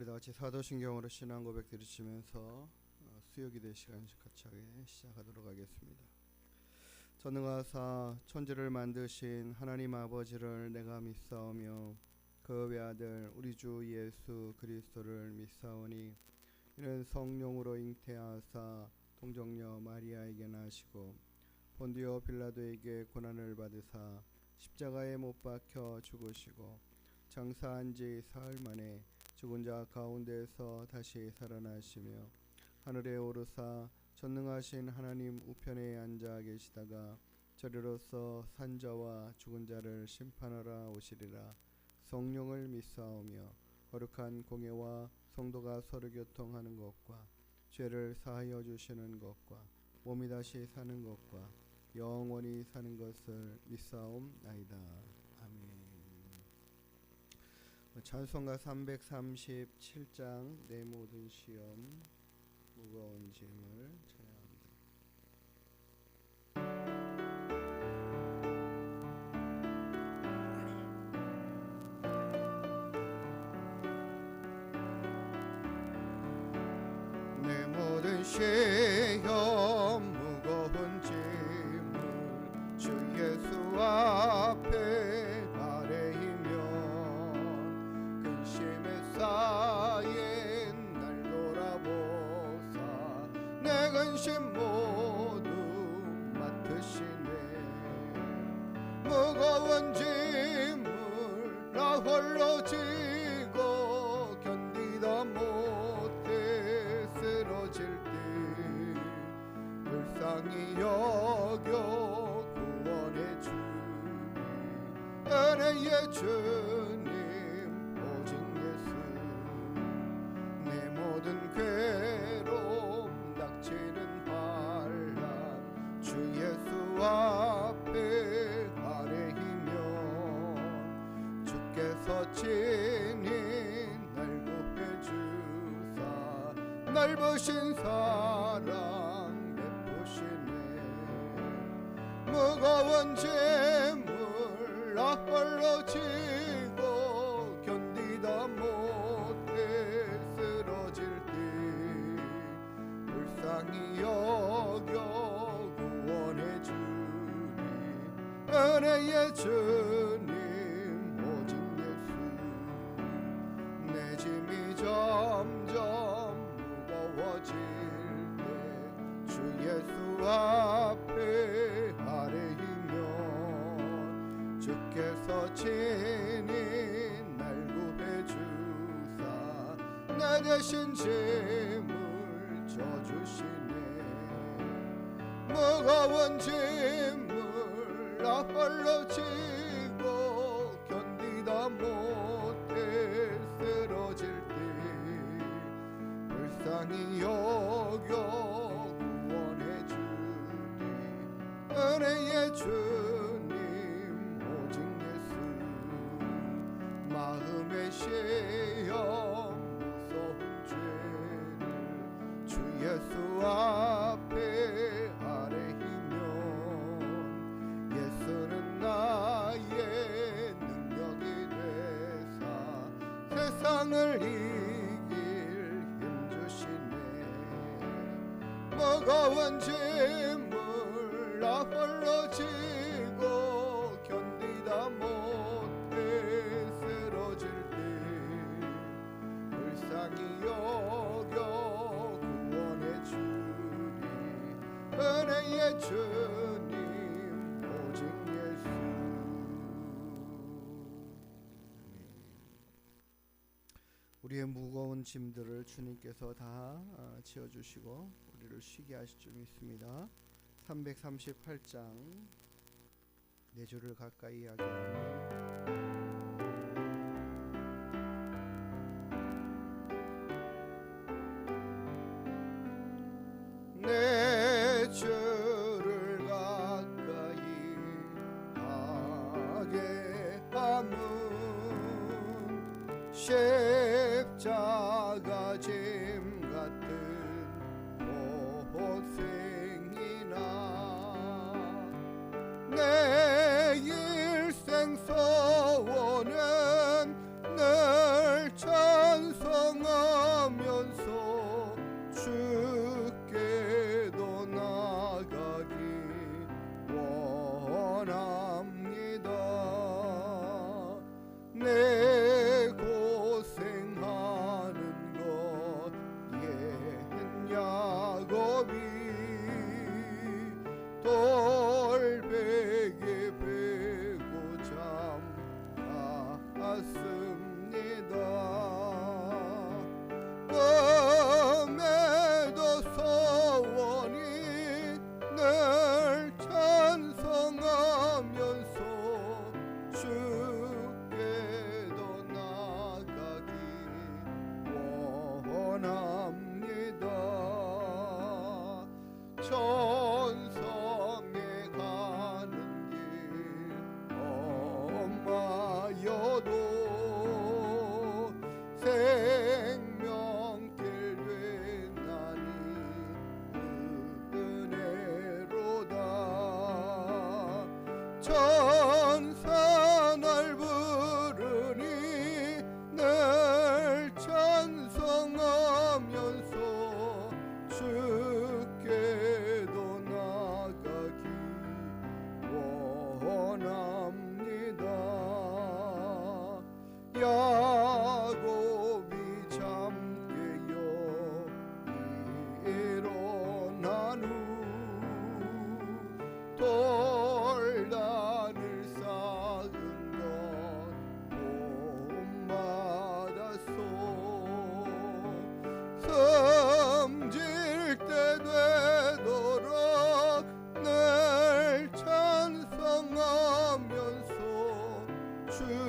우리 다 같이 사도신경으로 신앙 고백 드리시면서 수요기도 시간 같이 시작하도록 하겠습니다. 전능하사 천지를 만드신 하나님 아버지를 내가 믿사오며 그 외아들 우리 주 예수 그리스도를 믿사오니 이는 성령으로 잉태하사 동정녀 마리아에게 나시고 본디오 빌라도에게 고난을 받으사 십자가에 못 박혀 죽으시고 장사한 지 사흘 만에 죽은 자 가운데서 다시 살아나시며 하늘에 오르사 전능하신 하나님 우편에 앉아 계시다가 저리로서 산자와 죽은 자를 심판하러 오시리라. 성령을 믿사오며 거룩한 공예와 성도가 서로 교통하는 것과 죄를 사하여 주시는 것과 몸이 다시 사는 것과 영원히 사는 것을 믿사옵나이다. 아멘. 찬송가 337장 내 모든 시험 무거운 짐을 찬양합니다. 내 모든 시험 무거운 짐을 주 예수 앞에 쌓인 날 돌아보사 내 근심 모두 맡으시네. 무거운 짐을 나 홀로 지고 견디다 못해 쓰러질 때 불쌍히 여겨 구원해 주니 은혜의 주님 모든 괴로움 닥치는 환난 주 예수 앞에 아뢰이면 주께서 친히 날 구해 주사 넓으신 사랑 베푸시네. 무거운 짐을 나 홀로 지고 견디다 못해 불쌍히 여겨 구원해 주니 은혜의 주님 오직 예수. 내 짐이 점점 무거워질 때 주 예수 앞에 아뢰이면 주께서 친히 날 구해 주사 내 대신 짐을 져주시네. 무거운 짐을 나 홀로 지고 견디다 못해 쓰러질 때 불쌍히 여겨 구원해 주니 은혜의 주님 오직 예수. 마음의 시험 무서운 죄를 주 예수 앞에 아뢰이면 예수는 나의 능력이 되사 세상을 이길 힘 주시네. 무거운 짐을 나 홀로 지고 견디다 못해 쓰러질 때 불쌍히 여겨 구원해 주니 은혜의 주님 오직 예수. 우리의 무거운 짐들을 주님께서 다 지어주시고 우리를 쉬게 하실 줄 믿습니다. 338장 내 주를 가까이 하게 하니 내 주를 가까이 하게 함은 십자가 짐 같은 고생이나 내 일생 소원은 늘 찬송하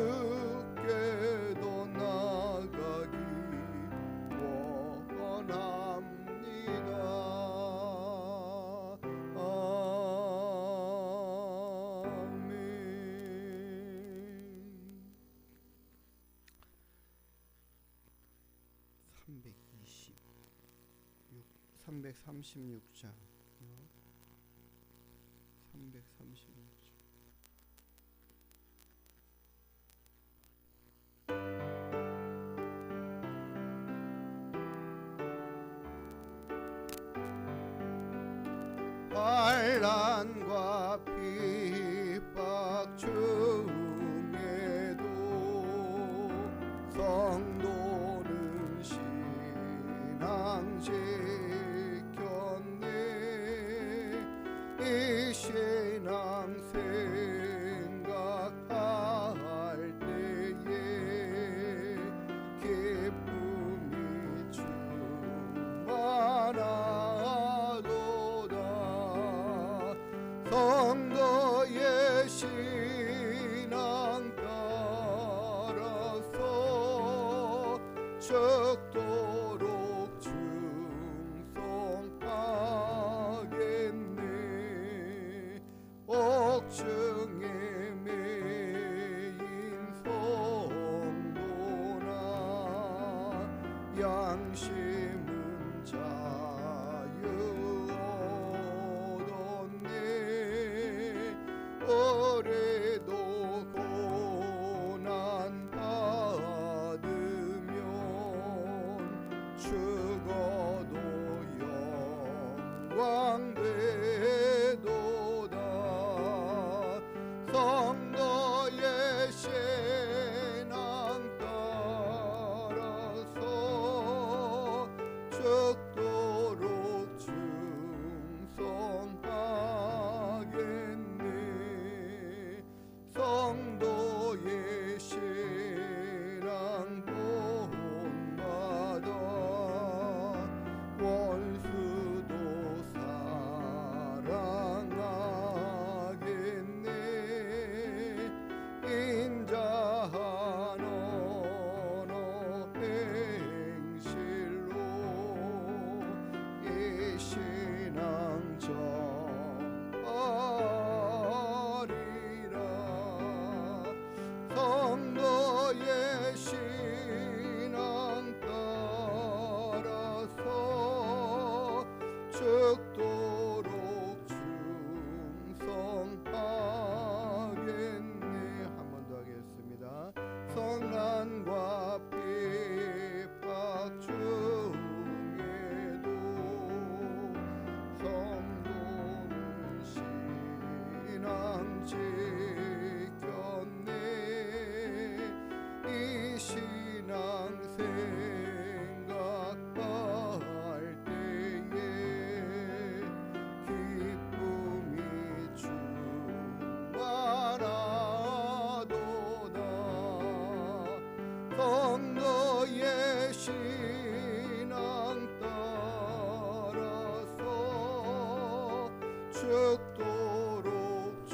주께도 나가기 원합니다. 아멘. 336장 336장 환난과 핍박 중에도 성도는 신앙 지켰네. 이 신앙 생각할 때에 기쁨이 충만하도다. 성도의 신앙 따라서 죽도록 충성하겠네. 옥중에 매인 성도나 양심은 자유 얻었네. 올해도 고난 받으면 죽어도 영광 되도다. 성도의 신앙 따라서 죽도록 충성하겠네. 성도의 신앙 본받아 원수도 사랑하겠네. 인자한 언어 행실로 이 신앙 전하리라. 성도의 신앙 따라서 죽도록 충성하겠네. 한 번 더 하겠습니다. 성난과 핍박 중에도 성도는 신앙 지켰네. 이 신앙 생각할 때에 기쁨이 충만하도다. 성도의 신앙 따라서 죽도록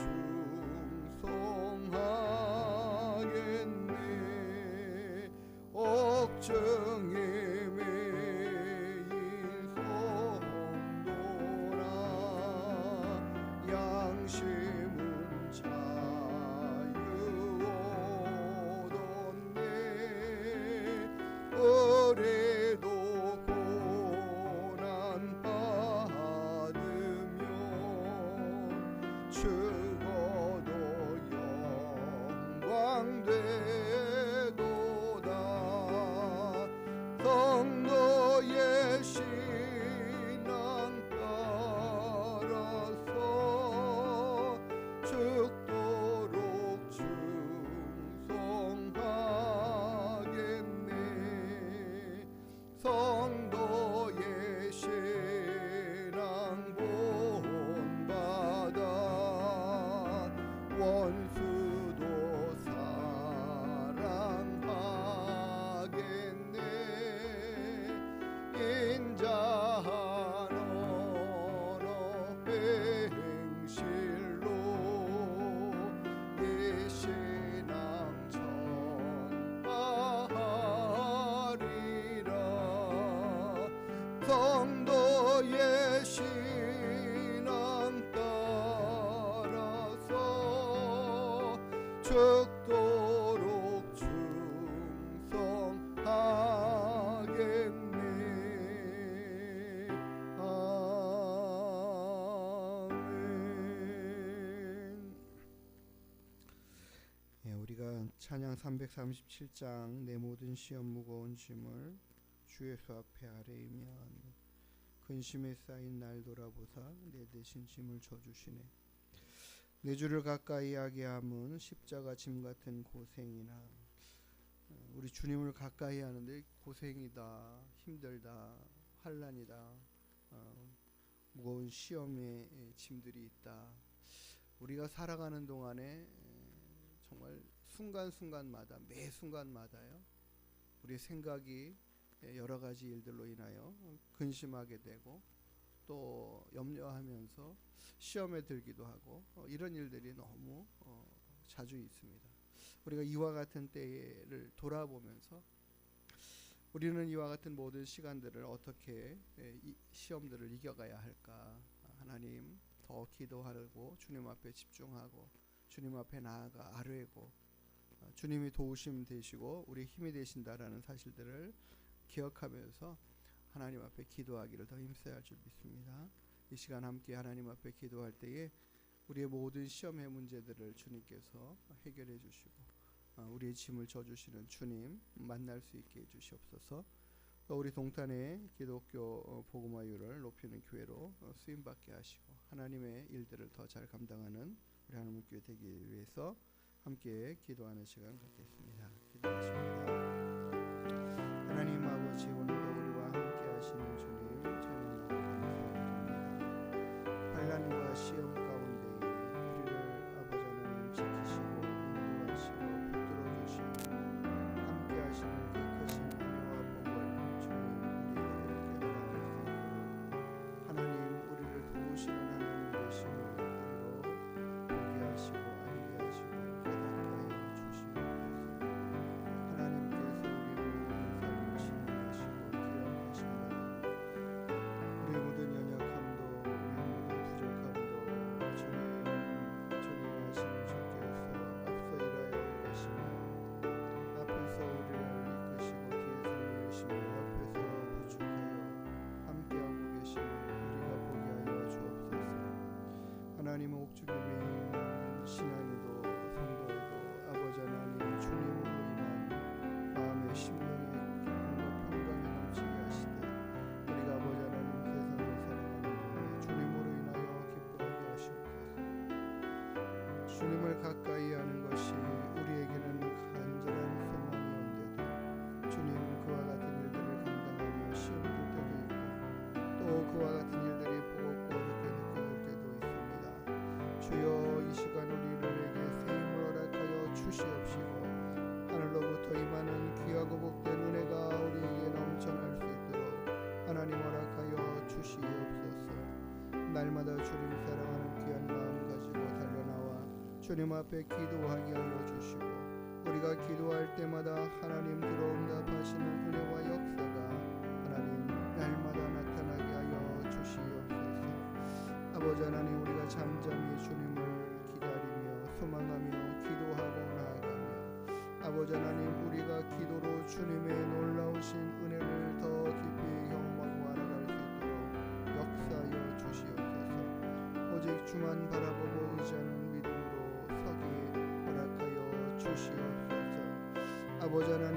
충성하겠네. 옥중에 매인 성도나 양심은 자유 얻었네. 올해도 고난 받으면 죽어도 영광 되도다. 성도의 신앙 따라서 죽도록 충성하겠네. 성도의 신앙 본받아 원수도 신앙 따라서 죽도록 충성하겠네. 아멘. 우리가 찬양 337장 내 모든 시험 무거운 짐을 주 예수 앞에 아뢰이면 근심에 쌓인 날 돌아보사 내 대신 짐을 져주시네. 내 주를 가까이 하게 함은 십자가 짐 같은 고생이나 우리 주님을 가까이 하는데 고생이다, 힘들다, 환난이다, 무거운 시험의 짐들이 있다. 우리가 살아가는 동안에 정말 순간순간마다 매 순간마다요 우리 생각이 여러 가지 일들로 인하여 근심하게 되고 또 염려하면서 시험에 들기도 하고 이런 일들이 너무 자주 있습니다. 우리가 이와 같은 때를 돌아보면서 우리는 이와 같은 모든 시간들을 어떻게 이 시험들을 이겨가야 할까? 하나님 더 기도하고 주님 앞에 집중하고 주님 앞에 나아가 아뢰고 주님이 도우심 되시고 우리 힘이 되신다라는 사실들을 기억하면서 하나님 앞에 기도하기를 더 힘써야 할 줄 믿습니다. 이 시간 함께 하나님 앞에 기도할 때에 우리의 모든 시험의 문제들을 주님께서 해결해 주시고 우리의 짐을 져주시는 주님 만날 수 있게 해주시옵소서. 또 우리 동탄의 기독교 복음화율을 높이는 교회로 쓰임받게 하시고 하나님의 일들을 더 잘 감당하는 우리 하나님 교회 되기 위해서 함께 기도하는 시간 갖겠습니다. 기도하십니다. 하나님 아버지, 오늘도 우리와 함께 하시는 주님 찬양하고 감사드립니다. 환난과 시험 가운데 우리를 아버지 하나님 지키시고 인도하시고 붙들어 주시고 함께 하시는 그 크신 은혜와 복을 주님 우리에게 깨달아 알 수 있도록 하나님 우리를 도우시는 하나님 되심을 우리로 보게 하시고 알게 하시고 깨닫게 하여 주시옵소서. 하나님께서 우리 모든 삶을 지원하시고 기억하신다. 우리의 모든 연약함도 우리의 모든 부족함도 주님 하시는 주께서 앞서 일하여 가시며 앞에서 우리를 이끄시고 뒤에서 밀으시며 옆에서 부축하여 함께하고 계시니 우리가 보게 하여 주옵소서. 하나님은 옥중에 매이는 신앙에도 성도에도 아버지 하나님 주님으로 인한 마음의 심령의 기쁨과 평강이 넘치게 하시되 우리가 아버지 하나님 세상을 살아가는 동안에 주님으로 인하여 기뻐하게 하시옵소서. 주님을 가까이 하는 것이 우리에게는 간절한 소망이온데도 주님 그와 같은 일들을 감당하며 시험을 들 때도 있고 또 그와 같은 일들이 버겁고 어렵게 느껴질 때도 있습니다. 주여 이 시간 우리들에게 새 힘을 허락하여 주시옵시고 하늘로부터 임하는 귀하고 복된 은혜가 우리에게 넘쳐날 수 있도록 하나님 허락하여 주시옵소서. 날마다 주님 사랑하는 귀한 마음 가지고 달려나와 주님 앞에 기도하게 하여 주시고 우리가 기도할 때마다 하나님 들어응답하시는 은혜와 역사가 하나님 날마다 나타나게 하여 주시옵소서. 아버지 하나님 우리가 잠잠히 주님을 기다리며 소망하며 기도하고 나아가며 아버지 하나님 우리가 기도로 주님의 놀라우신 은혜를 더 깊이 경험하고 알아갈 수 있도록 역사하여 주시옵소서. 오직 주만 바라보고 의지하는 믿음으로 서기 허락하여 주시옵소서. 아버지 하나님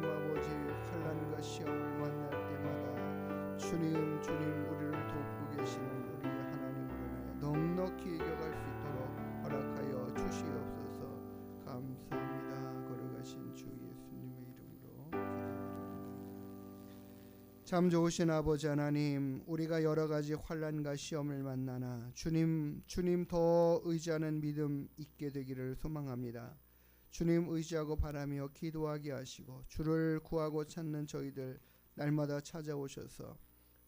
아버지 환난과 시험을 만날 때마다 주님 우리를 돕고 계시는 우리 하나님으로 인하여 넉넉히 이겨갈 수 있도록 허락하여 주시옵소서. 감사합니다. 걸어가신 주 예수님의 이름으로 기도드립니다. 참 좋으신 아버지 하나님, 우리가 여러 가지 환난과 시험을 만나나 주님 더 의지하는 믿음 있게 되기를 소망합니다. 주님 의지하고 바라며 기도하게 하시고 주를 구하고 찾는 저희들 날마다 찾아오셔서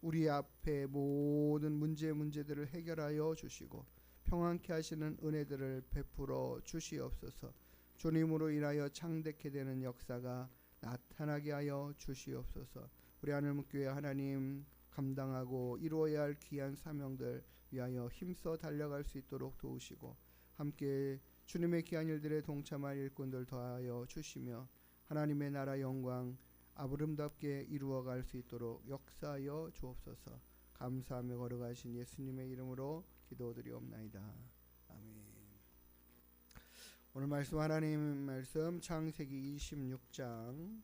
우리 앞에 모든 문제들을 해결하여 주시고 평안케 하시는 은혜들을 베풀어 주시옵소서. 주님으로 인하여 창대케 되는 역사가 나타나게 하여 주시옵소서. 우리 하늘목교회 하나님 감당하고 이루어야 할 귀한 사명들 위하여 힘써 달려갈 수 있도록 도우시고 함께 주님의 귀한 일들에 동참할 일꾼들 더하여 주시며 하나님의 나라 영광 아브름답게 이루어갈 수 있도록 역사하여 주옵소서. 감사하며 걸어가신 예수님의 이름으로 기도드리옵나이다. 아멘. 오늘 말씀 하나님 말씀 창세기 26장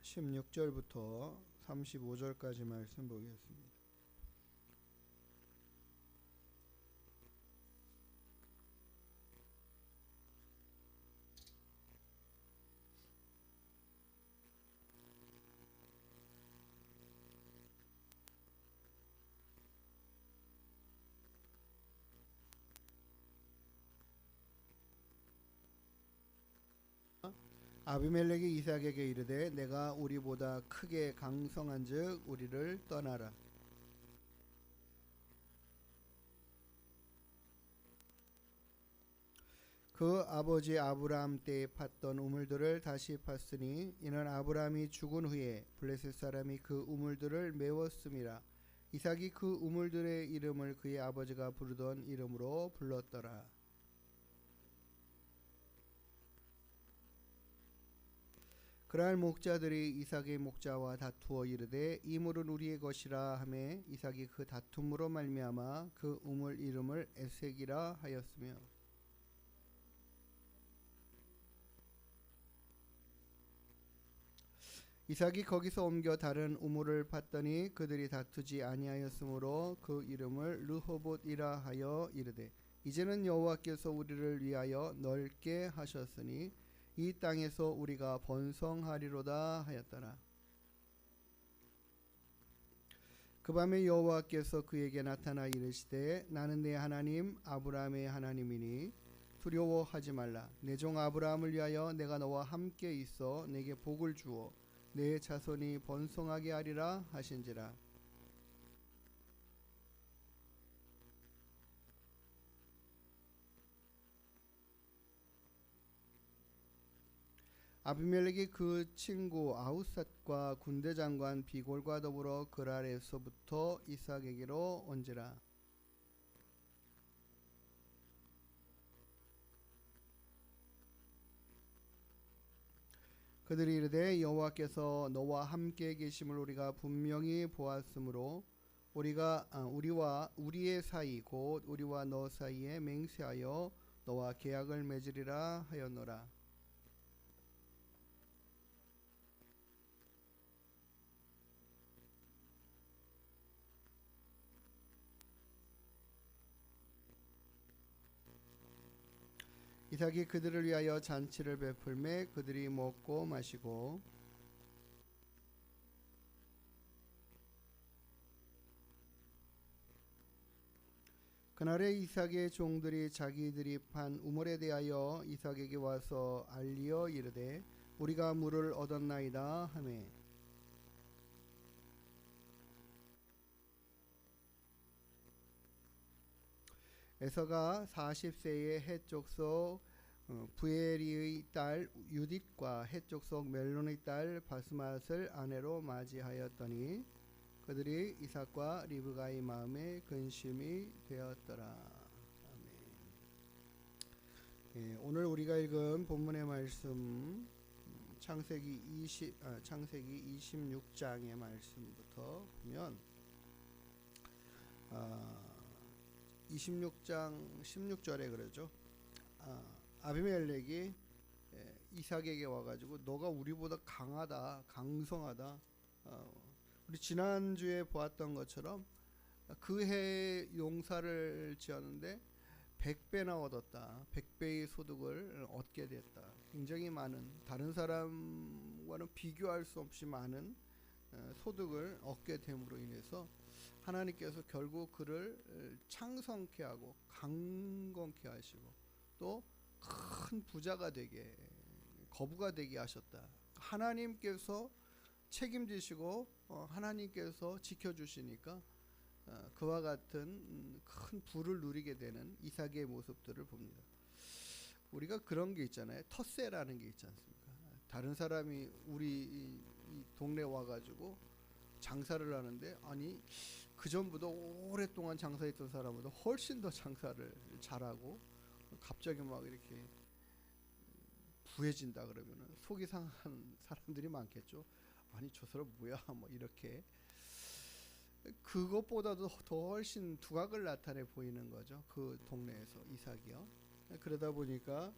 16절부터 35절까지 말씀 보겠습니다. 아비멜렉이 이삭에게 이르되 내가 우리보다 크게 강성한즉 우리를 떠나라. 그 아버지 아브라함 때에 팠던 우물들을 다시 팠으니 이는 아브라함이 죽은 후에 블레셋 사람이 그 우물들을 메웠음이라. 이삭이 그 우물들의 이름을 그의 아버지가 부르던 이름으로 불렀더라. 그날 목자들이 이삭의 목자와 다투어 이르되 이 물은 우리의 것이라 하매 이삭이 그 다툼으로 말미암아 그 우물 이름을 에색이라 하였으며 이삭이 거기서 옮겨 다른 우물을 팠더니 그들이 다투지 아니하였으므로 그 이름을 르호봇이라 하여 이르되 이제는 여호와께서 우리를 위하여 넓게 하셨으니 이 땅에서 우리가 번성하리로다 하였더라. 그 밤에 여호와께서 그에게 나타나 이르시되 나는 내 하나님 아브라함의 하나님이니 두려워하지 말라. 내 종 아브라함을 위하여 내가 너와 함께 있어 내게 복을 주어 내 자손이 번성하게 하리라 하신지라. 아비멜렉이 그 친구 아우삿과 군대 장관 비골과 더불어 그랄에서부터 이삭에게로 온지라. 그들이 이르되 여호와께서 너와 함께 계심을 우리가 분명히 보았으므로 우리와 우리의 사이 곧 우리와 너 사이에 맹세하여 너와 계약을 맺으리라 하였노라. 이삭이 그들을 위하여 잔치를 베풀매 그들이 먹고 마시고 그날에 이삭의 종들이 자기들이 판 우물에 대하여 이삭에게 와서 알리어 이르되 우리가 물을 얻었나이다 하매 에서가 40세의 헷족속 부에리의 딸 유딧과 헷족속 멜론의 딸 바스맛을 아내로 맞이하였더니 그들이 이삭과 리브가의 마음에 근심이 되었더라. 아멘. 오늘 우리가 읽은 본문의 말씀 창세기 26장의 말씀부터 보면 26장 16절에 그러죠. 아비멜렉이 이삭에게 와가지고 너가 우리보다 강하다, 강성하다. 우리 지난주에 보았던 것처럼 그 해 용사를 지었는데 100배나 얻었다. 100배의 소득을 얻게 됐다. 굉장히 많은 다른 사람과는 비교할 수 없이 많은 소득을 얻게 됨으로 인해서 하나님께서 결국 그를 창성케 하고 강건케 하시고 또 큰 부자가 되게 거부가 되게 하셨다. 하나님께서 책임지시고 하나님께서 지켜주시니까 그와 같은 큰 부를 누리게 되는 이삭의 모습들을 봅니다. 우리가 그런 게 있잖아요. 텃세라는 게 있지 않습니까? 다른 사람이 우리 이 동네 와가지고 장사를 하는데, 아니 그 전보다 오랫동안 장사했던 사람보다 훨씬 더 장사를 잘하고 갑자기 막 이렇게 부해진다 그러면은 속이 상한 사람들이 많겠죠. 아니 저 사람 뭐야 뭐 이렇게. 그것보다도 더 훨씬 두각을 나타내 보이는 거죠, 그 동네에서 이삭이요. 그러다 보니까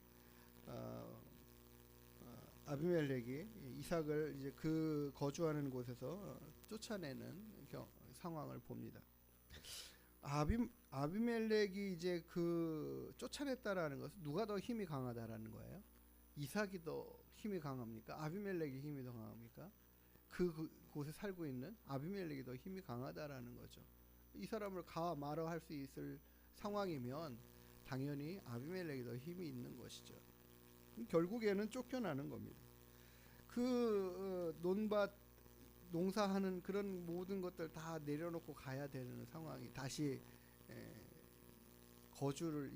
아비멜렉이 이삭을 이제 그 거주하는 곳에서 쫓아내는 상황을 봅니다. 아비멜렉이 이제 그 쫓아냈다라는 것은 누가 더 힘이 강하다라는 거예요? 이삭이 더 힘이 강합니까? 아비멜렉이 힘이 더 강합니까? 그곳에 살고 있는 아비멜렉이 더 힘이 강하다라는 거죠. 이 사람을 말어 할 수 있을 상황이면 당연히 아비멜렉이 더 힘이 있는 것이죠. 결국에는 쫓겨나는 겁니다. 그 논밭 농사하는 그런 모든 것들 다 내려놓고 가야 되는 상황이, 다시 거주를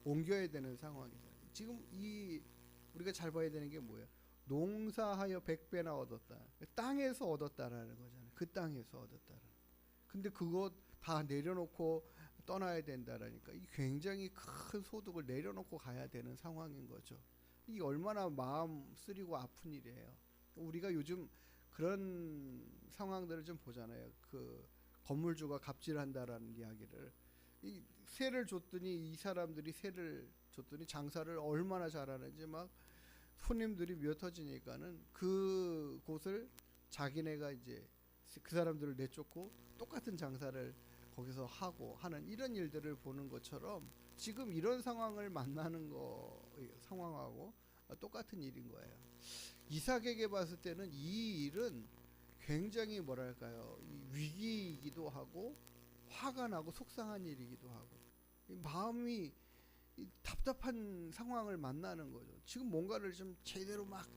옮겨야 되는 상황이죠. 지금 우리가 잘 봐야 되는 게 뭐예요? 농사하여 100배나 얻었다. 땅에서 얻었다라는 거잖아요. 그 땅에서 얻었다라는. 근데 그거 다 내려놓고 떠나야 된다라니까, 이 굉장히 큰 소득을 내려놓고 가야 되는 상황인 거죠. 이 얼마나 마음 쓰리고 아픈 일이에요. 우리가 요즘 그런 상황들을 좀 보잖아요. 그 건물주가 갑질한다라는 이야기를. 이 세를 줬더니, 이 사람들이 세를 줬더니 장사를 얼마나 잘하는지 막 손님들이 미어터지니까는 그 곳을 자기네가 이제 그 사람들을 내쫓고 똑같은 장사를 거기서 하고 하는 이런 일들을 보는 것처럼, 지금 이런 상황을 만나는 상황하고 똑같은 일인 거예요. 이삭에게 봤을 때는 이 일은 굉장히 뭐랄까요, 위기이기도 하고 화가 나고 속상한 일이기도 하고, 마음이 답답한 상황을 만나는 거죠. 지금 뭔가를 좀 제대로 막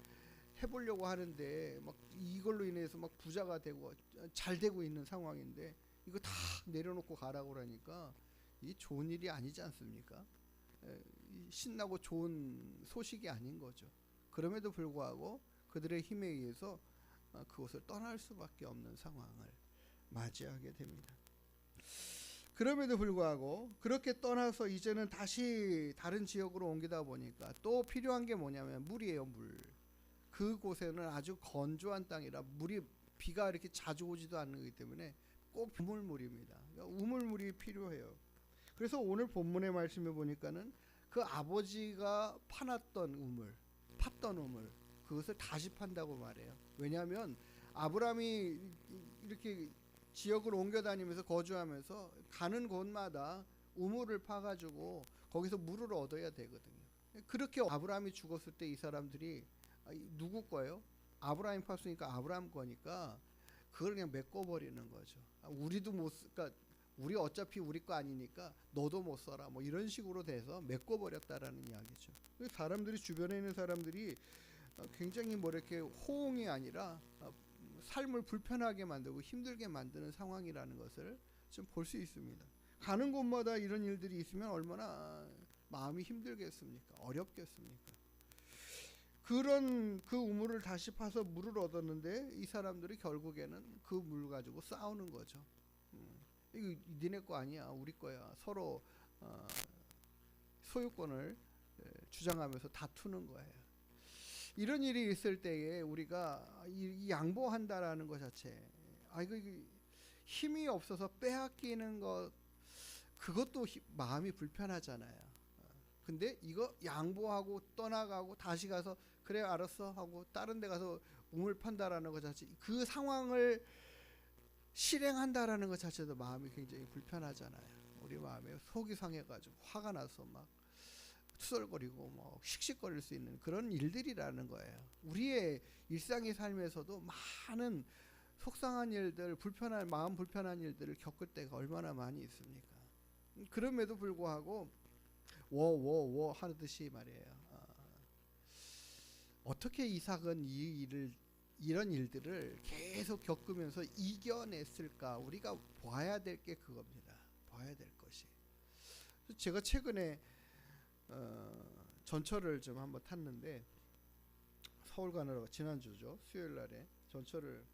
해보려고 하는데 막 이걸로 인해서 막 부자가 되고 잘 되고 있는 상황인데 이거 다 내려놓고 가라고 그러니까 이 좋은 일이 아니지 않습니까? 신나고 좋은 소식이 아닌 거죠. 그럼에도 불구하고 그들의 힘에 의해서 그곳을 떠날 수밖에 없는 상황을 맞이하게 됩니다. 그럼에도 불구하고 그렇게 떠나서 이제는 다시 다른 지역으로 옮기다 보니까 또 필요한 게 뭐냐면 물이에요. 물. 그곳에는 아주 건조한 땅이라 비가 이렇게 자주 오지도 않는 거기 때문에 꼭 우물물입니다. 그러니까 우물물이 필요해요. 그래서 오늘 본문의 말씀에 보니까는 그 아버지가 팠던 우물, 그것을 다시 판다고 말해요. 왜냐하면 아브라함이 이렇게 지역을 옮겨 다니면서 거주하면서 가는 곳마다 우물을 파가지고 거기서 물을 얻어야 되거든요. 그렇게 아브라함이 죽었을 때 이 사람들이 누구 거예요? 아브라함이 팠으니까 아브라함 거니까 그걸 그냥 메꿔버리는 거죠. 우리도 그러니까 우리 어차피 우리 거 아니니까 너도 못 써라, 뭐 이런 식으로 돼서 메꿔버렸다라는 이야기죠. 사람들이, 주변에 있는 사람들이 굉장히 뭐 이렇게 호응이 아니라 삶을 불편하게 만들고 힘들게 만드는 상황이라는 것을 좀 볼 수 있습니다. 가는 곳마다 이런 일들이 있으면 얼마나 마음이 힘들겠습니까? 어렵겠습니까? 그런 그 우물을 다시 파서 물을 얻었는데 이 사람들이 결국에는 그 물 가지고 싸우는 거죠. 이거 니네 거 아니야, 우리 거야. 서로 소유권을 주장하면서 다투는 거예요. 이런 일이 있을 때에 우리가 이 양보한다라는 것 자체, 이거 힘이 없어서 빼앗기는 것, 그것도 마음이 불편하잖아요. 근데 이거 양보하고 떠나가고 다시 가서 그래 알았어 하고 다른 데 가서 우물 판다라는 것 자체, 그 상황을 실행한다라는 것 자체도 마음이 굉장히 불편하잖아요. 우리 마음에 속이 상해가지고 화가 나서 막 투덜거리고 뭐 씩씩거릴 수 있는 그런 일들이라는 거예요. 우리의 일상의 삶에서도 많은 속상한 일들, 마음 불편한 일들을 겪을 때가 얼마나 많이 있습니까? 그럼에도 불구하고 워워워 하듯이 말이에요. 어떻게 이삭은 이런 일들을 계속 겪으면서 이겨냈을까? 우리가 봐야 될 게 그겁니다. 봐야 될 것이. 제가 최근에 전철을 좀 한번 탔는데 서울 가느라고 지난주죠. 수요일 날에 전철을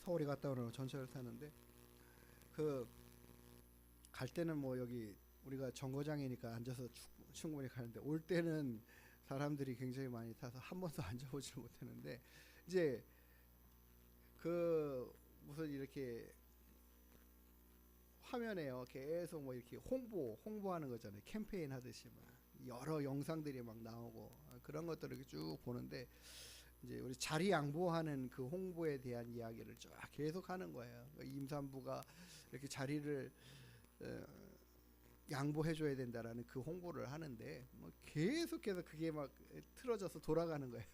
서울에 갔다 오느라고 전철을 탔는데 그 갈 때는 뭐 여기 우리가 정거장이니까 앉아서 충분히 가는데 올 때는 사람들이 굉장히 많이 타서 한 번도 앉아보지를 못했는데 이제 그 무슨 이렇게 화면에요 계속 뭐 이렇게 홍보하는 거잖아요. 캠페인 하듯이 막 여러 영상들이 막 나오고 그런 것들을 이렇게 쭉 보는데 이제 우리 자리 양보하는 그 홍보에 대한 이야기를 쫙 계속 하는 거예요. 임산부가 이렇게 자리를 양보해줘야 된다라는 그 홍보를 하는데 뭐 계속해서 그게 막 틀어져서 돌아가는 거예요.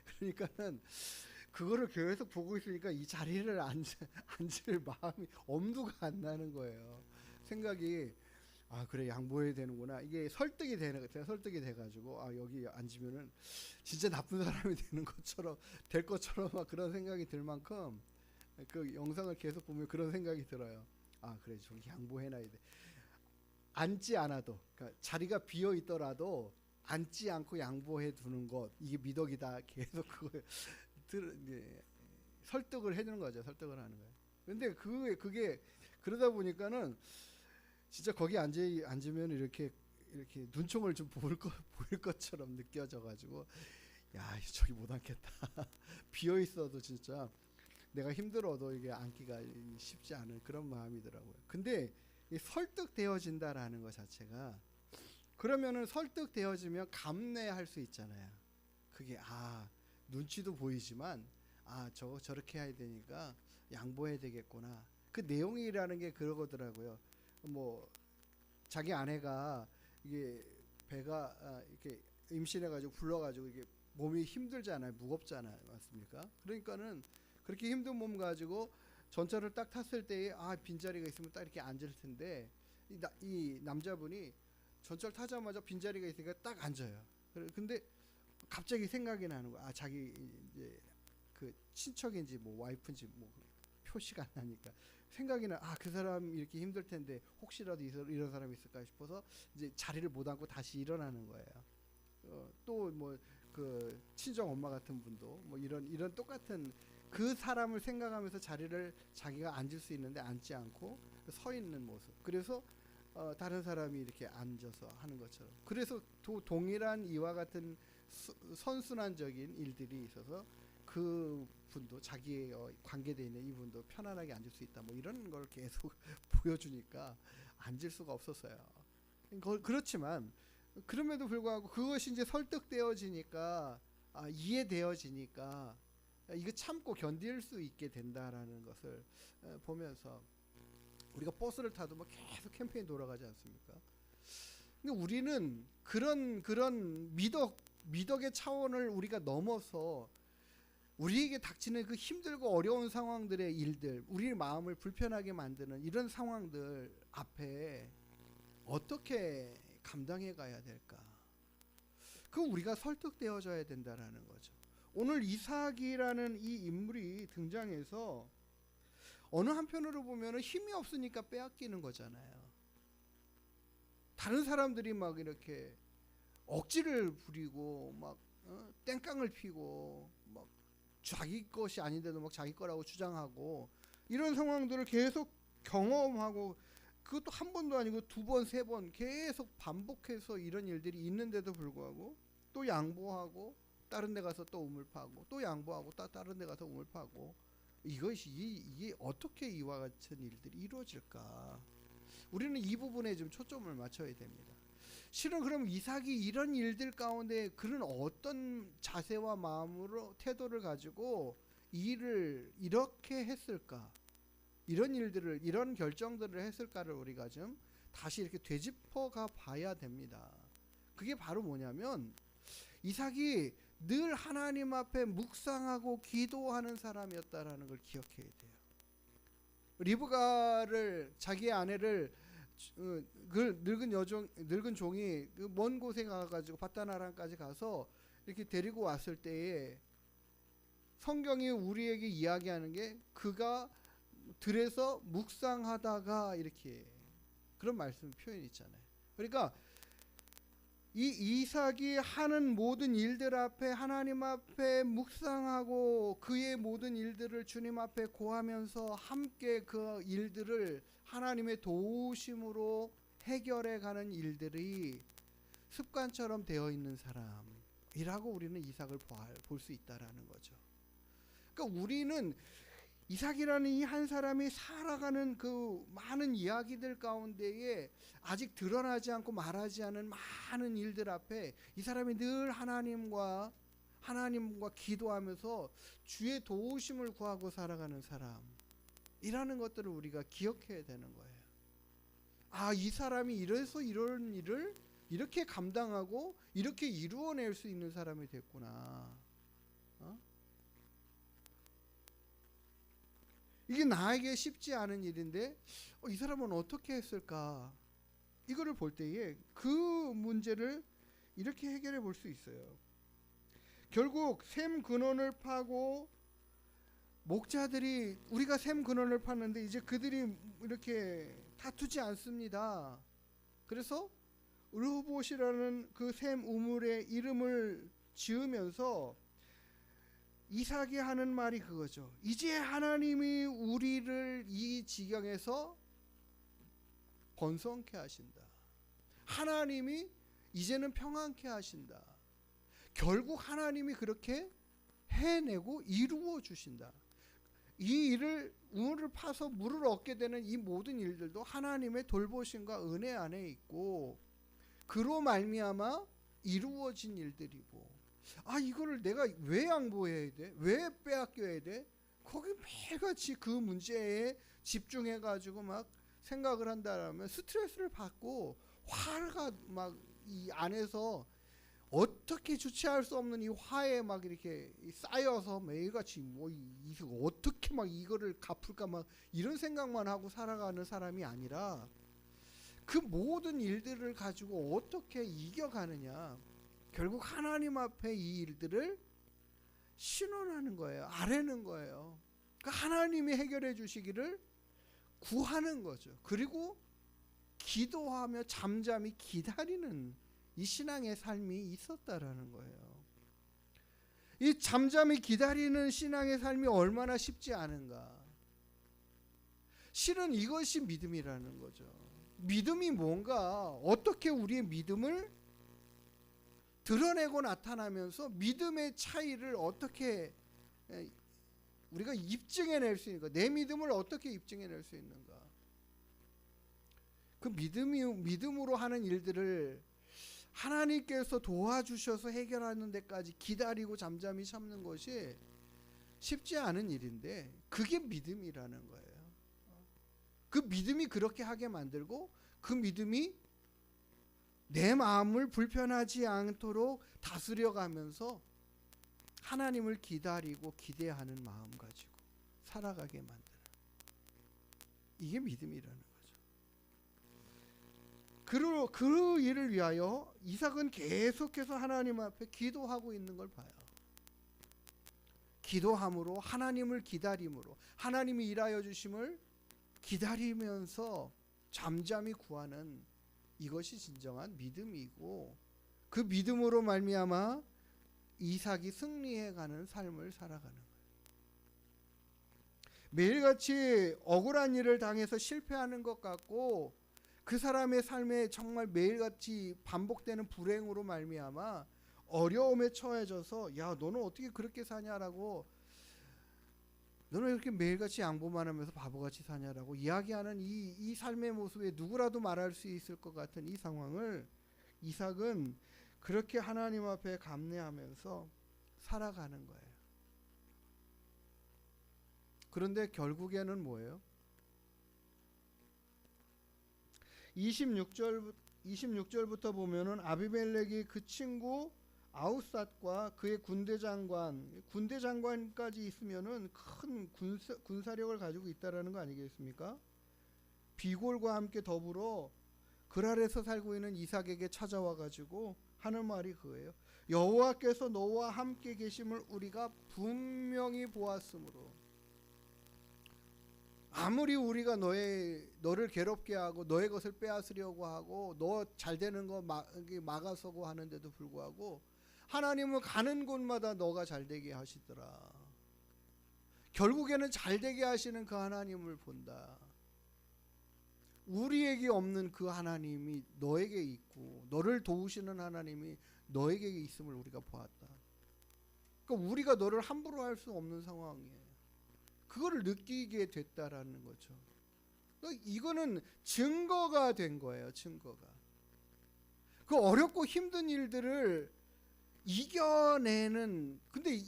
그러니까는 그거를 계속 보고 있으니까 이 자리를 앉을 마음이 엄두가 안 나는 거예요. 생각이 아 그래 양보해야 되는구나. 이게 설득이 돼가지고 아 여기 앉으면은 진짜 나쁜 사람이 될 것처럼 막 그런 생각이 들 만큼 그 영상을 계속 보면 그런 생각이 들어요. 아 그래 저기 양보해놔야 돼. 앉지 않아도 그러니까 자리가 비어 있더라도 앉지 않고 양보해 두는 것 이게 미덕이다. 계속 그걸 설득을 해주는 거죠. 설득을 하는 거예요. 근데 그게 그러다 보니까는 진짜 거기 앉으면 이렇게 눈총을 좀 보일 것처럼 느껴져 가지고 야 저기 못 앉겠다. 비어 있어도 진짜 내가 힘들어도 이게 앉기가 쉽지 않은 그런 마음이더라고요. 근데 이 설득되어진다라는 것 자체가 그러면은 설득되어지면 감내할 수 있잖아요. 그게 아 눈치도 보이지만 아 저렇게 해야 되니까 양보해야 되겠구나. 그 내용이라는 게 그러더라고요. 뭐 자기 아내가 이게 배가 이렇게 임신해가지고 불러가지고 이게 몸이 힘들잖아요. 무겁잖아요. 맞습니까? 그러니까는 그렇게 힘든 몸 가지고 전철을 딱 탔을 때에 아 빈자리가 있으면 딱 이렇게 앉을 텐데 이 남자분이 전철 타자마자 빈자리가 있으니까 딱 앉아요. 근데 갑자기 생각이 나는 거야. 아 자기 이제 그 친척인지 뭐 와이프인지 뭐 표시가 안 나니까 생각이 나. 아 그 사람 이렇게 힘들 텐데 혹시라도 이런 사람이 있을까 싶어서 이제 자리를 못 앉고 다시 일어나는 거예요. 또 뭐 그 친정 엄마 같은 분도 뭐 이런 똑같은 그 사람을 생각하면서 자리를 자기가 앉을 수 있는데 앉지 않고 서 있는 모습. 그래서 다른 사람이 이렇게 앉아서 하는 것처럼. 그래서 동일한 이와 같은 선순환적인 일들이 있어서 그 분도 자기의 관계되어 있는 이분도 편안하게 앉을 수 있다. 뭐 이런 걸 계속 보여주니까 앉을 수가 없었어요. 그렇지만 그럼에도 불구하고 그것이 이제 설득되어지니까 이해되어지니까 이거 참고 견딜 수 있게 된다라는 것을 보면서 우리가 버스를 타도 뭐 계속 캠페인 돌아가지 않습니까? 근데 우리는 그런 미덕의 차원을 우리가 넘어서 우리에게 닥치는 그 힘들고 어려운 상황들의 일들, 우리 마음을 불편하게 만드는 이런 상황들 앞에 어떻게 감당해 가야 될까? 그 우리가 설득되어져야 된다라는 거죠. 오늘 이삭이라는 이 인물이 등장해서 어느 한편으로 보면 힘이 없으니까 빼앗기는 거잖아요. 다른 사람들이 막 이렇게 억지를 부리고 막 땡깡을 피고 막 자기 것이 아닌데도 막 자기 거라고 주장하고 이런 상황들을 계속 경험하고 그것도 한 번도 아니고 두 번, 세 번 계속 반복해서 이런 일들이 있는데도 불구하고 또 양보하고 다른 데 가서 또 우물 파고 또 양보하고 또 다른 데 가서 우물 파고 이게 어떻게 이와 같은 일들이 이루어질까? 우리는 이 부분에 좀 초점을 맞춰야 됩니다. 실은 그럼 이삭이 이런 일들 가운데 그는 어떤 자세와 마음으로 태도를 가지고 이 일을 이렇게 했을까? 이런 결정들을 했을까를 우리가 좀 다시 이렇게 되짚어가 봐야 됩니다. 그게 바로 뭐냐면 이삭이 늘 하나님 앞에 묵상하고 기도하는 사람이었다라는 걸 기억해야 돼요. 리브가를 자기의 아내를 그 늙은 종이 먼 곳에 가가지고 바다나란까지 가서 이렇게 데리고 왔을 때에 성경이 우리에게 이야기하는 게 그가 들에서 묵상하다가 이렇게 그런 말씀 표현이 있잖아요. 그러니까 이 이삭이 하는 모든 일들 앞에 하나님 앞에 묵상하고 그의 모든 일들을 주님 앞에 고하면서 함께 그 일들을 하나님의 도우심으로 해결해 가는 일들이 습관처럼 되어 있는 사람이라고 우리는 이삭을 볼 수 있다라는 거죠. 그러니까 우리는 이삭이라는 이 한 사람이 살아가는 그 많은 이야기들 가운데에 아직 드러나지 않고 말하지 않은 많은 일들 앞에 이 사람이 늘 하나님과 기도하면서 주의 도우심을 구하고 살아가는 사람이라는 것들을 우리가 기억해야 되는 거예요. 아, 이 사람이 이래서 이런 일을 이렇게 감당하고 이렇게 이루어낼 수 있는 사람이 됐구나. 이게 나에게 쉽지 않은 일인데 이 사람은 어떻게 했을까? 이거를 볼 때에 그 문제를 이렇게 해결해 볼 수 있어요. 결국 샘 근원을 파고 목자들이 우리가 샘 근원을 팠는데 이제 그들이 이렇게 다투지 않습니다. 그래서 르호봇이라는 그 샘 우물의 이름을 지으면서 이삭이 하는 말이 그거죠. 이제 하나님이 우리를 이 지경에서 번성케 하신다. 하나님이 이제는 평안케 하신다. 결국 하나님이 그렇게 해내고 이루어 주신다. 이 일을 우물을 파서 물을 얻게 되는 이 모든 일들도 하나님의 돌보심과 은혜 안에 있고 그로 말미암아 이루어진 일들이고 아 이거를 내가 왜 양보해야 돼? 왜 빼앗겨야 돼? 거기 매일같이 그 문제에 집중해 가지고 막 생각을 한다라면 스트레스를 받고 화가 막 이 안에서 어떻게 주체할 수 없는 이 화에 막 이렇게 쌓여서 매일같이 뭐 이거 어떻게 막 이거를 갚을까 막 이런 생각만 하고 살아가는 사람이 아니라 그 모든 일들을 가지고 어떻게 이겨가느냐. 결국 하나님 앞에 이 일들을 신원하는 거예요. 아뢰는 거예요. 그러니까 하나님이 해결해 주시기를 구하는 거죠. 그리고 기도하며 잠잠히 기다리는 이 신앙의 삶이 있었다라는 거예요. 이 잠잠히 기다리는 신앙의 삶이 얼마나 쉽지 않은가. 실은 이것이 믿음이라는 거죠. 믿음이 뭔가 어떻게 우리의 믿음을 드러내고 나타나면서 믿음의 차이를 어떻게 우리가 입증해낼 수 있는가? 내 믿음을 어떻게 입증해낼 수 있는가? 그 믿음으로 하는 일들을 하나님께서 도와주셔서 해결하는 데까지 기다리고 잠잠히 참는 것이 쉽지 않은 일인데 그게 믿음이라는 거예요. 그 믿음이 그렇게 하게 만들고 그 믿음이 내 마음을 불편하지 않도록 다스려가면서 하나님을 기다리고 기대하는 마음 가지고 살아가게 만드는 이게 믿음이라는 거죠. 그 일을 위하여 이삭은 계속해서 하나님 앞에 기도하고 있는 걸 봐요. 기도함으로 하나님을 기다림으로 하나님이 일하여 주심을 기다리면서 잠잠히 구하는 이것이 진정한 믿음이고 그 믿음으로 말미암아 이삭이 승리해가는 삶을 살아가는 거예요. 매일같이 억울한 일을 당해서 실패하는 것 같고 그 사람의 삶에 정말 매일같이 반복되는 불행으로 말미암아 어려움에 처해져서 야 너는 어떻게 그렇게 사냐라고 너는 이렇게 매일같이 양보만 하면서 바보같이 사냐라고 이야기하는 이 삶의 모습에 누구라도 말할 수 있을 것 같은 이 상황을 이삭은 그렇게 하나님 앞에 감내하면서 살아가는 거예요. 그런데 결국에는 뭐예요? 26절부터 보면은 아비멜렉이 그 친구 아웃삿과 그의 군대장관까지 있으면은 큰 군사력을 가지고 있다라는 거 아니겠습니까? 비골과 함께 더불어 그랄에서 살고 있는 이삭에게 찾아와 가지고 하는 말이 그거예요. 여호와께서 너와 함께 계심을 우리가 분명히 보았으므로 아무리 우리가 너를 괴롭게 하고 너의 것을 빼앗으려고 하고 너 잘 되는 거 막아서고 하는데도 불구하고 하나님은 가는 곳마다 너가 잘 되게 하시더라. 결국에는 잘 되게 하시는 그 하나님을 본다. 우리에게 없는 그 하나님이 너에게 있고 너를 도우시는 하나님이 너에게 있음을 우리가 보았다. 그러니까 우리가 너를 함부로 할 수 없는 상황이에요. 그거를 느끼게 됐다라는 거죠. 이거는 증거가 된 거예요. 증거가. 그 어렵고 힘든 일들을 이겨내는, 근데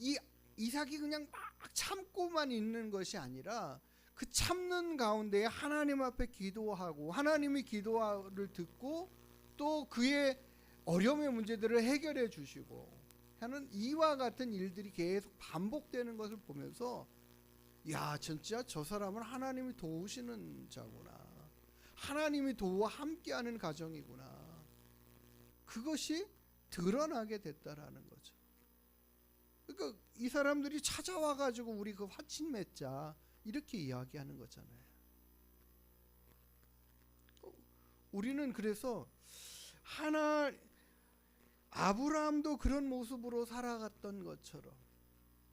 이삭이 그냥 막 참고만 있는 것이 아니라 그 참는 가운데 하나님 앞에 기도하고 하나님이 기도를 듣고 또 그의 어려움의 문제들을 해결해 주시고 하는 이와 같은 일들이 계속 반복되는 것을 보면서 야, 진짜 저 사람은 하나님이 도우시는 자구나. 하나님이 도와 함께하는 가정이구나. 그것이 드러나게 됐다라는 거죠. 그러니까 이 사람들이 찾아와 가지고 우리 그 화친 맺자 이렇게 이야기하는 거잖아요. 우리는 그래서 아브라함도 그런 모습으로 살아갔던 것처럼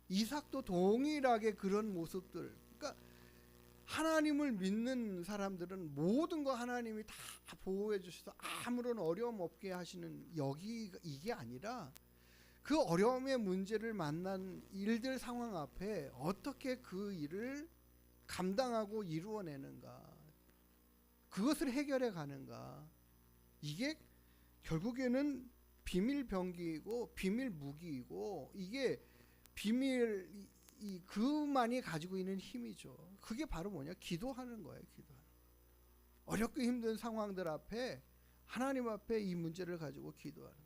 이삭도 동일하게 그런 모습들. 그러니까 하나님을 믿는 사람들은 모든 거 하나님이 다 보호해 주셔서 아무런 어려움 없게 하시는 이게 아니라 그 어려움의 문제를 만난 일들 상황 앞에 어떻게 그 일을 감당하고 이루어내는가, 그것을 해결해 가는가. 이게 결국에는 비밀 병기이고 비밀 무기이고 이게 그만이 가지고 있는 힘이죠. 그게 바로 뭐냐? 기도하는 거예요. 기도하는. 어렵고 힘든 상황들 앞에 하나님 앞에 이 문제를 가지고 기도하는.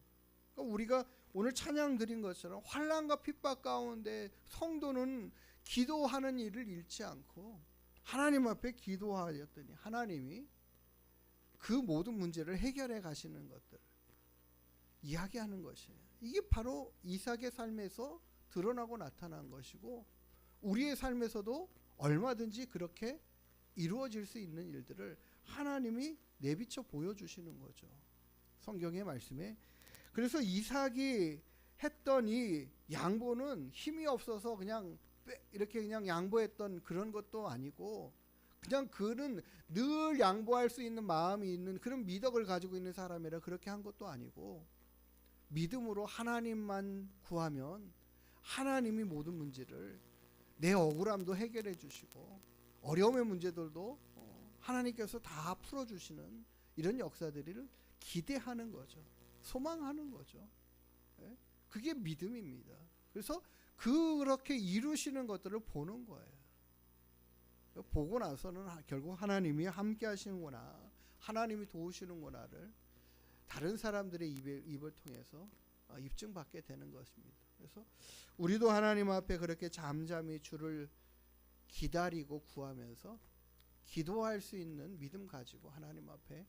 그러니까 우리가 오늘 찬양 드린 것처럼 환난과 핍박 가운데 성도는 기도하는 일을 잃지 않고 하나님 앞에 기도하였더니 하나님이 그 모든 문제를 해결해 가시는 것들을 이야기하는 것이에요. 이게 바로 이삭의 삶에서 드러나고 나타난 것이고 우리의 삶에서도 얼마든지 그렇게 이루어질 수 있는 일들을 하나님이 내비쳐 보여주시는 거죠. 성경의 말씀에. 그래서 이삭이 했던 이 양보는 힘이 없어서 그냥 이렇게 그냥 양보했던 그런 것도 아니고 그냥 그는 늘 양보할 수 있는 마음이 있는 그런 미덕을 가지고 있는 사람이라 그렇게 한 것도 아니고 믿음으로 하나님만 구하면 하나님이 모든 문제를 내 억울함도 해결해 주시고 어려움의 문제들도 하나님께서 다 풀어주시는 이런 역사들을 기대하는 거죠. 소망하는 거죠. 그게 믿음입니다. 그래서 그렇게 이루시는 것들을 보는 거예요. 보고 나서는 결국 하나님이 함께 하시는구나, 하나님이 도우시는구나를 다른 사람들의 입을 통해서 입증받게 되는 것입니다. 그래서 우리도 하나님 앞에 그렇게 잠잠히 주를 기다리고 구하면서 기도할 수 있는 믿음 가지고 하나님 앞에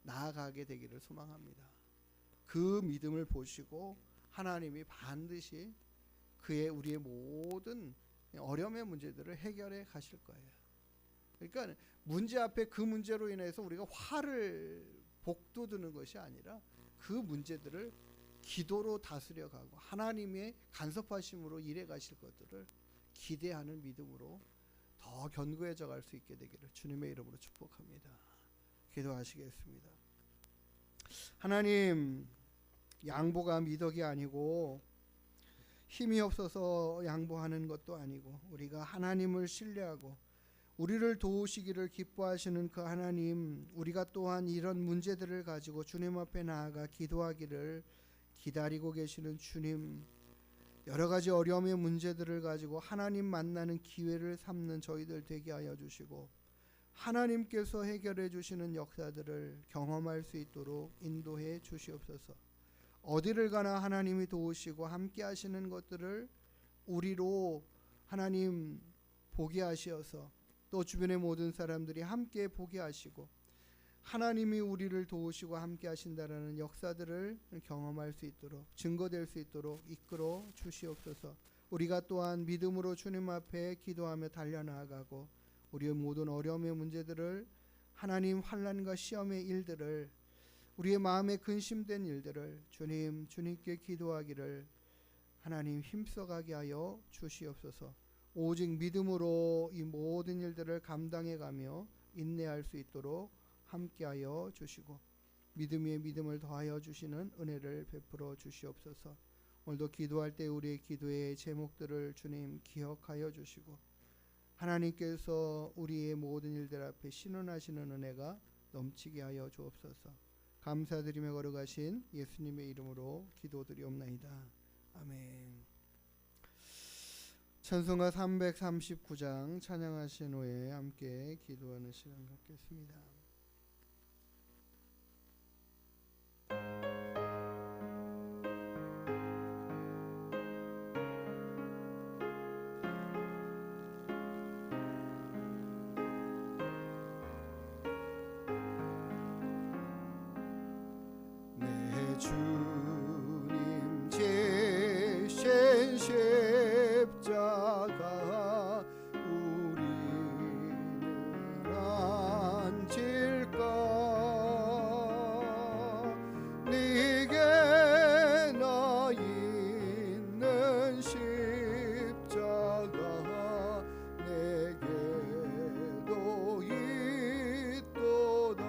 나아가게 되기를 소망합니다. 그 믿음을 보시고 하나님이 반드시 우리의 모든 어려움의 문제들을 해결해 가실 거예요. 그러니까 문제 앞에 그 문제로 인해서 우리가 화를 복돋우는 것이 아니라 그 문제들을 기도로 다스려 가고 하나님의 간섭하심으로 일해 가실 것들을 기대하는 믿음으로 더 견고해져 갈 수 있게 되기를 주님의 이름으로 축복합니다. 기도하시겠습니다. 하나님, 양보가 미덕이 아니고 힘이 없어서 양보하는 것도 아니고 우리가 하나님을 신뢰하고 우리를 도우시기를 기뻐하시는 그 하나님, 우리가 또한 이런 문제들을 가지고 주님 앞에 나아가 기도하기를 기다리고 계시는 주님, 여러 가지 어려움의 문제들을 가지고 하나님 만나는 기회를 삼는 저희들 되게 하여 주시고 하나님께서 해결해 주시는 역사들을 경험할 수 있도록 인도해 주시옵소서. 어디를 가나 하나님이 도우시고 함께 하시는 것들을 우리로 하나님 보게 하시어서 또 주변의 모든 사람들이 함께 보게 하시고 하나님이 우리를 도우시고 함께 하신다라는 역사들을 경험할 수 있도록 증거될 수 있도록 이끌어 주시옵소서. 우리가 또한 믿음으로 주님 앞에 기도하며 달려나가고 우리의 모든 어려움의 문제들을, 하나님 환난과 시험의 일들을, 우리의 마음에 근심된 일들을 주님께 기도하기를 하나님 힘써가게 하여 주시옵소서. 오직 믿음으로 이 모든 일들을 감당해가며 인내할 수 있도록 함께하여 주시고 믿음 위에 믿음을 더하여 주시는 은혜를 베풀어 주시옵소서. 오늘도 기도할 때 우리의 기도의 제목들을 주님 기억하여 주시고 하나님께서 우리의 모든 일들 앞에 신원하시는 은혜가 넘치게 하여 주옵소서. 감사드리며 걸어가신 예수님의 이름으로 기도드리옵나이다. 아멘. 찬송가 339장 찬양하신 후에 함께 기도하는 시간 갖겠습니다. 내 주님 제신 십자가 우리는 안질까. 네게 나 있는 십자가 내게도 있도다.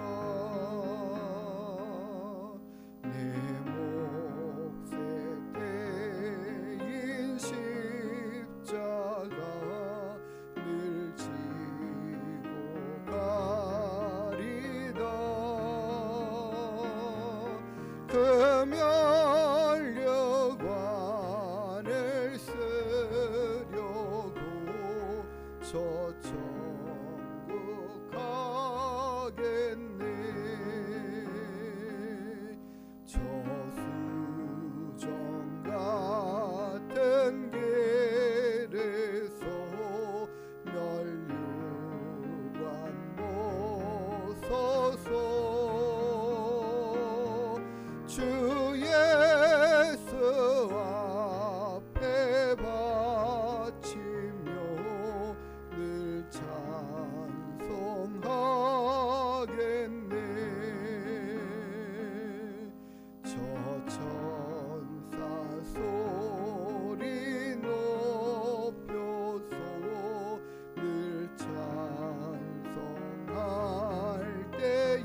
내 몫에 대인 십자가 늘 지고 가리다. 그 면류관을 쓰려고 저 천국 가겠네. 저 수정 같은 길에서 면류관 못 서서 주 예수 앞에 바치며 늘 찬송하겠네. 저 천사 소리 높여서 늘 찬송할 때에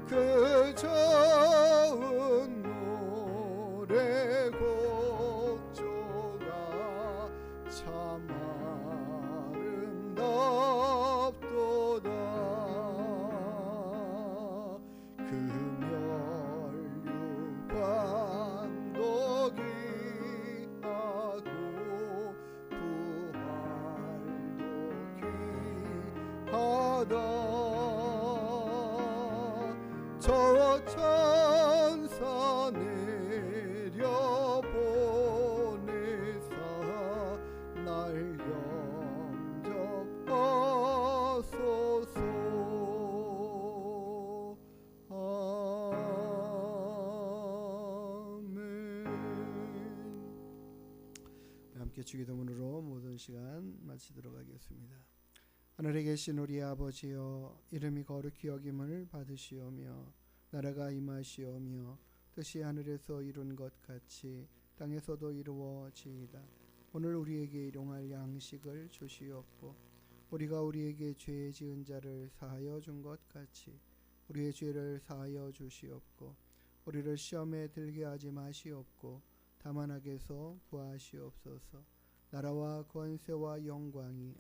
그 좋은 노래 곡조가 참 아름답도다. 그 면류관도 귀하고 부활도 귀하다. 저 천사 내려보내사 날 영접하소서. 아멘. 함께 주기도문으로 모든 시간 마치도록 하겠습니다. 하늘에 계신 우리 아버지여, 이름이 거룩히 여김을 받으시오며 나라가 임하시오며 뜻이 하늘에서 이룬 것 같이 땅에서도 이루어지이다. 오늘 우리에게 일용할 양식을 주시옵고 우리가 우리에게 죄 지은 자를 사하여 준 것 같이 우리의 죄를 사하여 주시옵고 우리를 시험에 들게 하지 마시옵고 다만 악에서 구하시옵소서. 나라와 권세와 영광이